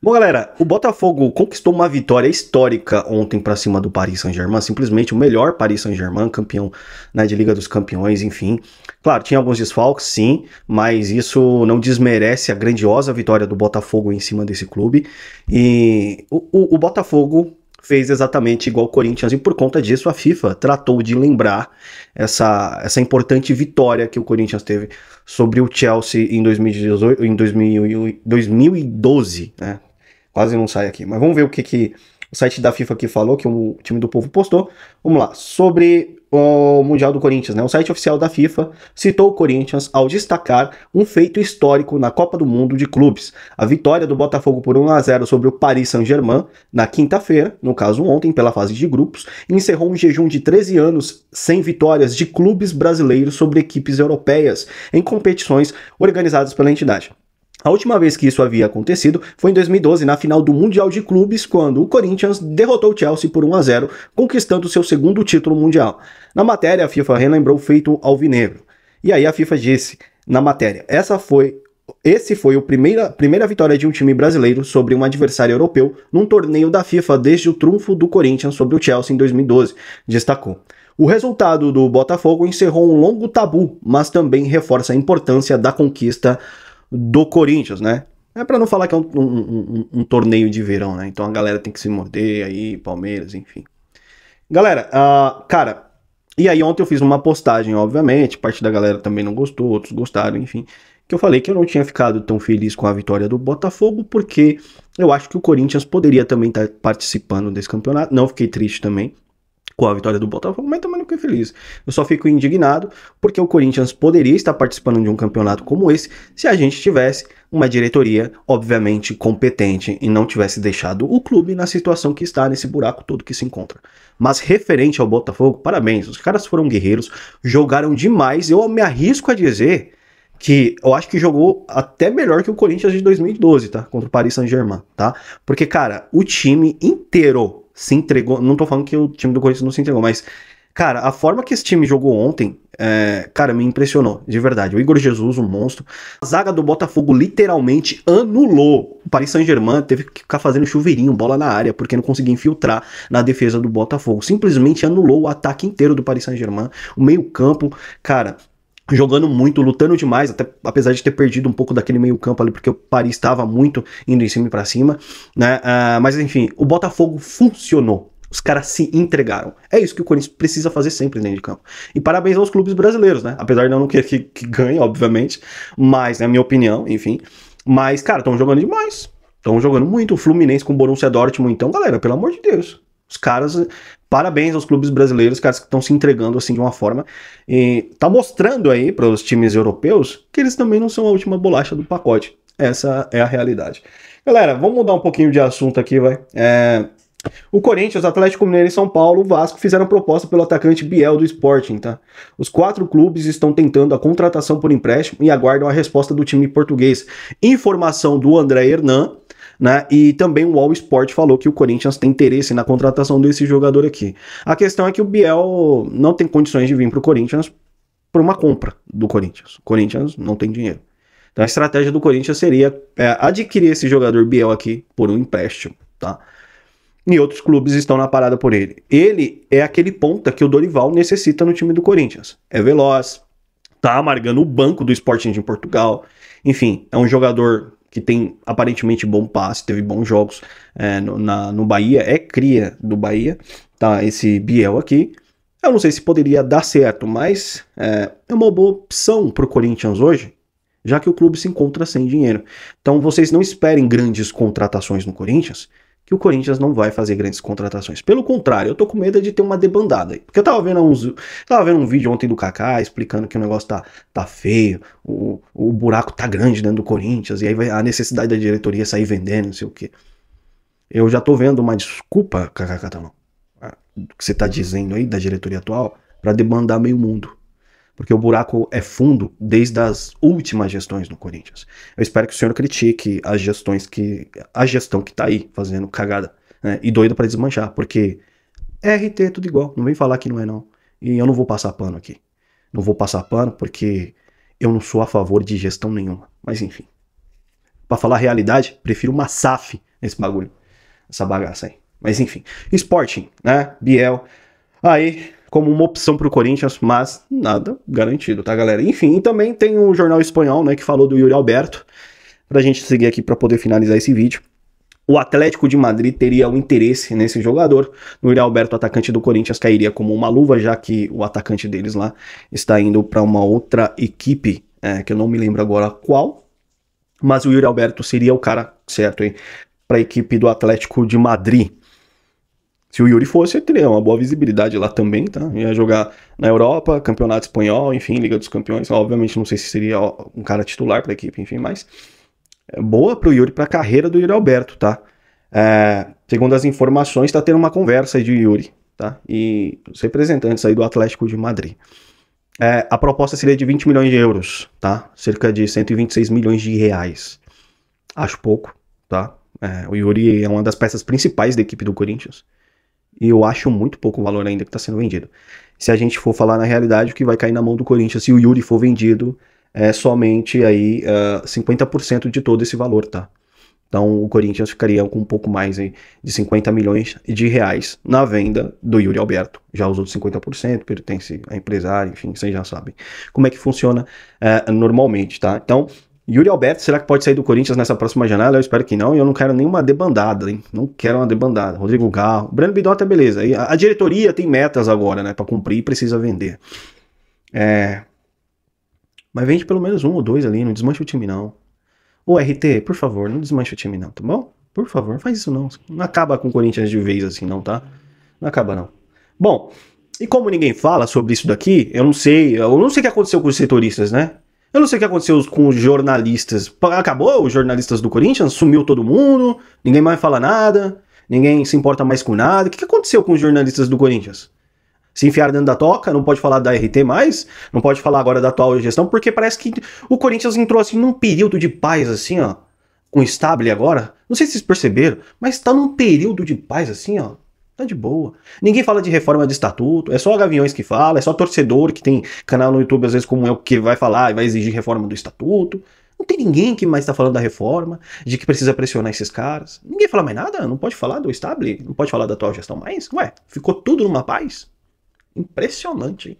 Bom, galera, o Botafogo conquistou uma vitória histórica ontem para cima do Paris Saint-Germain, simplesmente o melhor Paris Saint-Germain, campeão, né, de Liga dos Campeões, enfim. Claro, tinha alguns desfalques, sim, mas isso não desmerece a grandiosa vitória do Botafogo em cima desse clube. E o Botafogo fez exatamente igual o Corinthians, e por conta disso a FIFA tratou de lembrar essa importante vitória que o Corinthians teve sobre o Chelsea em 2018, em 2012, né? Quase não sai aqui, mas vamos ver o que o site da FIFA aqui falou, que o time do povo postou. Vamos lá, sobre o Mundial do Corinthians, né? O site oficial da FIFA citou o Corinthians ao destacar um feito histórico na Copa do Mundo de Clubes. A vitória do Botafogo por 1-0 sobre o Paris Saint-Germain na quinta-feira, no caso ontem, pela fase de grupos, encerrou um jejum de 13 anos sem vitórias de clubes brasileiros sobre equipes europeias em competições organizadas pela entidade. A última vez que isso havia acontecido foi em 2012, na final do Mundial de Clubes, quando o Corinthians derrotou o Chelsea por 1-0, conquistando seu segundo título mundial. Na matéria, a FIFA relembrou o feito alvinegro. E aí a FIFA disse, na matéria, esse foi a primeira vitória de um time brasileiro sobre um adversário europeu num torneio da FIFA desde o triunfo do Corinthians sobre o Chelsea em 2012, destacou. O resultado do Botafogo encerrou um longo tabu, mas também reforça a importância da conquista do Corinthians, né? É pra não falar que é um torneio de verão, né? Então a galera tem que se morder aí, Palmeiras, enfim. Galera, cara, e aí ontem eu fiz uma postagem, obviamente, parte da galera também não gostou, outros gostaram, enfim, que eu falei que eu não tinha ficado tão feliz com a vitória do Botafogo, porque eu acho que o Corinthians poderia também estar participando desse campeonato. Não fiquei triste também com a vitória do Botafogo, mas também não fiquei feliz. Eu só fico indignado porque o Corinthians poderia estar participando de um campeonato como esse se a gente tivesse uma diretoria, obviamente, competente e não tivesse deixado o clube na situação que está, nesse buraco todo que se encontra. Mas referente ao Botafogo, parabéns, os caras foram guerreiros, jogaram demais, eu me arrisco a dizer que eu acho que jogou até melhor que o Corinthians de 2012, tá? Contra o Paris Saint-Germain, tá? Porque, cara, o time inteiro se entregou. Não tô falando que o time do Corinthians não se entregou, mas, cara, a forma que esse time jogou ontem, cara, me impressionou, de verdade. O Igor Jesus, um monstro. A zaga do Botafogo literalmente anulou. O Paris Saint-Germain teve que ficar fazendo chuveirinho, bola na área, porque não conseguia infiltrar na defesa do Botafogo. Simplesmente anulou o ataque inteiro do Paris Saint-Germain. O meio-campo, cara, jogando muito, lutando demais, até apesar de ter perdido um pouco daquele meio campo ali, porque o Paris estava muito indo em cima e pra cima, né? Mas enfim, o Botafogo funcionou. Os caras se entregaram. É isso que o Corinthians precisa fazer sempre dentro de campo. E parabéns aos clubes brasileiros, né? Apesar de eu não querer que ganhe, obviamente, mas, na minha opinião, enfim. Mas, cara, estão jogando demais. Estão jogando muito. O Fluminense com o Borussia Dortmund, então, galera, pelo amor de Deus. Os caras, parabéns aos clubes brasileiros, caras que estão se entregando assim de uma forma. E tá mostrando aí para os times europeus que eles também não são a última bolacha do pacote. Essa é a realidade. Galera, vamos mudar um pouquinho de assunto aqui, vai. O Corinthians, Atlético Mineiro e São Paulo, o Vasco fizeram proposta pelo atacante Biel do Sporting, tá? Os 4 clubes estão tentando a contratação por empréstimo e aguardam a resposta do time português. Informação do André Hernan, né? E também o All Sport falou que o Corinthians tem interesse na contratação desse jogador aqui. A questão é que o Biel não tem condições de vir para o Corinthians por uma compra do Corinthians. O Corinthians não tem dinheiro. Então a estratégia do Corinthians seria adquirir esse jogador Biel aqui por um empréstimo, tá? E outros clubes estão na parada por ele. Ele é aquele ponta que o Dorival necessita no time do Corinthians. É veloz, tá amargando o banco do Sporting de Portugal. Enfim, é um jogador que tem aparentemente bom passe, teve bons jogos no Bahia, é cria do Bahia, tá? Esse Biel aqui. Eu não sei se poderia dar certo, mas é uma boa opção pro Corinthians hoje, já que o clube se encontra sem dinheiro. Então vocês não esperem grandes contratações no Corinthians, que o Corinthians não vai fazer grandes contratações. Pelo contrário, eu tô com medo de ter uma debandada aí. Porque eu tava vendo um vídeo ontem do Kaká explicando que o negócio tá feio, o buraco tá grande dentro do Corinthians, e aí vai a necessidade da diretoria sair vendendo, não sei o quê. Eu já tô vendo uma desculpa, Kaká Catalão, do que você tá dizendo aí da diretoria atual, pra debandar meio mundo. Porque o buraco é fundo desde as últimas gestões no Corinthians. Eu espero que o senhor critique a gestão que tá aí fazendo cagada, né? E doido para desmanchar, porque RT é tudo igual, não vem falar que não é não. E eu não vou passar pano aqui. Não vou passar pano porque eu não sou a favor de gestão nenhuma. Mas enfim. Para falar a realidade, prefiro uma SAF esse bagulho, essa bagaça aí. Mas enfim, Sporting, né? Biel, aí como uma opção pro Corinthians, mas nada garantido, tá, galera? Enfim, e também tem um jornal espanhol, né, que falou do Yuri Alberto, pra gente seguir aqui pra poder finalizar esse vídeo. O Atlético de Madrid teria um interesse nesse jogador. O Yuri Alberto, atacante do Corinthians, cairia como uma luva, já que o atacante deles lá está indo para uma outra equipe, que eu não me lembro agora qual, mas o Yuri Alberto seria o cara certo aí para a equipe do Atlético de Madrid. Se o Yuri fosse, ele teria uma boa visibilidade lá também, tá? Ia jogar na Europa, Campeonato Espanhol, enfim, Liga dos Campeões. Obviamente não sei se seria um cara titular para a equipe, enfim, mas é boa pro Yuri, pra carreira do Yuri Alberto, tá? Segundo as informações, tá tendo uma conversa aí de Yuri, tá? E os representantes aí do Atlético de Madrid. A proposta seria de 20 milhões de euros, tá? Cerca de 126 milhões de reais. Acho pouco, tá? O Yuri é uma das peças principais da equipe do Corinthians. E eu acho muito pouco o valor ainda que está sendo vendido. Se a gente for falar na realidade, o que vai cair na mão do Corinthians, se o Yuri for vendido, é somente aí 50% de todo esse valor, tá? Então o Corinthians ficaria com um pouco mais aí de 50 milhões de reais na venda do Yuri Alberto. Já os outros 50% pertence a empresário, enfim, vocês já sabem como é que funciona normalmente, tá? Então, Yuri Alberto, será que pode sair do Corinthians nessa próxima janela? Eu espero que não, e eu não quero nenhuma debandada, hein? Não quero uma debandada. Rodrigo Garro, Breno Bidota, beleza. E a diretoria tem metas agora, né, pra cumprir e precisa vender. Mas vende pelo menos um ou dois ali, não desmancha o time não. Ô RT, por favor, não desmancha o time não, tá bom? Por favor, não faz isso não. Não acaba com o Corinthians de vez assim não, tá? Não acaba não. Bom, e como ninguém fala sobre isso daqui, eu não sei o que aconteceu com os setoristas, né? Eu não sei o que aconteceu com os jornalistas. Acabou os jornalistas do Corinthians? Sumiu todo mundo? Ninguém mais fala nada? Ninguém se importa mais com nada? O que aconteceu com os jornalistas do Corinthians? Se enfiaram dentro da toca? Não pode falar da RT mais? Não pode falar agora da atual gestão? Porque parece que o Corinthians entrou assim num período de paz assim, ó. Com o Stable agora. Não sei se vocês perceberam, mas tá num período de paz assim, ó. Tá de boa. Ninguém fala de reforma de estatuto, é só a Gaviões que fala, é só torcedor que tem canal no YouTube, às vezes como eu, que vai falar e vai exigir reforma do estatuto. Não tem ninguém que mais tá falando da reforma, de que precisa pressionar esses caras. Ninguém fala mais nada, não pode falar do Stable, não pode falar da atual gestão mais. Ué, ficou tudo numa paz? Impressionante, hein?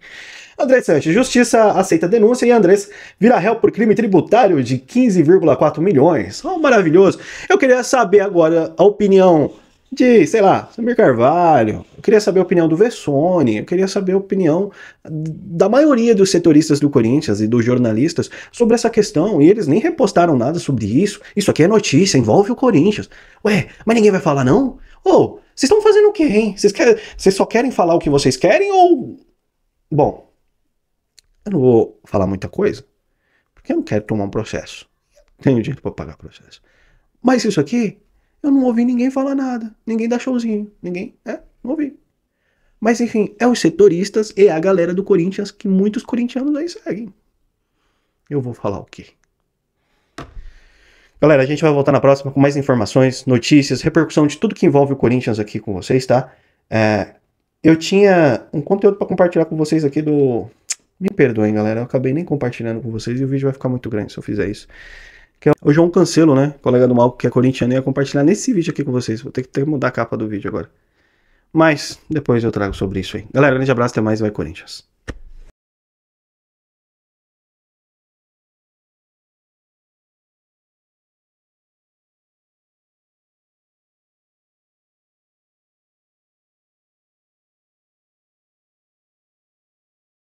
André Sanches, justiça aceita a denúncia e Andrés vira réu por crime tributário de 15,4 milhões. Oh, maravilhoso. Eu queria saber agora a opinião de, sei lá, Samir Carvalho, eu queria saber a opinião do Vessone, eu queria saber a opinião da maioria dos setoristas do Corinthians e dos jornalistas sobre essa questão, e eles nem repostaram nada sobre isso. Isso aqui é notícia, envolve o Corinthians. Ué, mas ninguém vai falar não? Ô, vocês estão fazendo o quê, hein? Vocês só querem falar o que vocês querem ou... Bom, eu não vou falar muita coisa, porque eu não quero tomar um processo. Tenho dinheiro para pagar processo. Mas isso aqui... eu não ouvi ninguém falar nada, ninguém dá showzinho, não ouvi. Mas enfim, é os setoristas e a galera do Corinthians que muitos corintianos aí seguem. Eu vou falar o quê? Galera, a gente vai voltar na próxima com mais informações, notícias, repercussão de tudo que envolve o Corinthians aqui com vocês, tá? Eu tinha um conteúdo para compartilhar com vocês aqui do... Me perdoem, galera, eu acabei nem compartilhando com vocês e o vídeo vai ficar muito grande se eu fizer isso. Que é o João Cancelo, né? Colega do Malco que é corintiano, ia compartilhar nesse vídeo aqui com vocês. Vou ter que mudar a capa do vídeo agora. Mas depois eu trago sobre isso aí. Galera, grande abraço, até mais, vai Corinthians.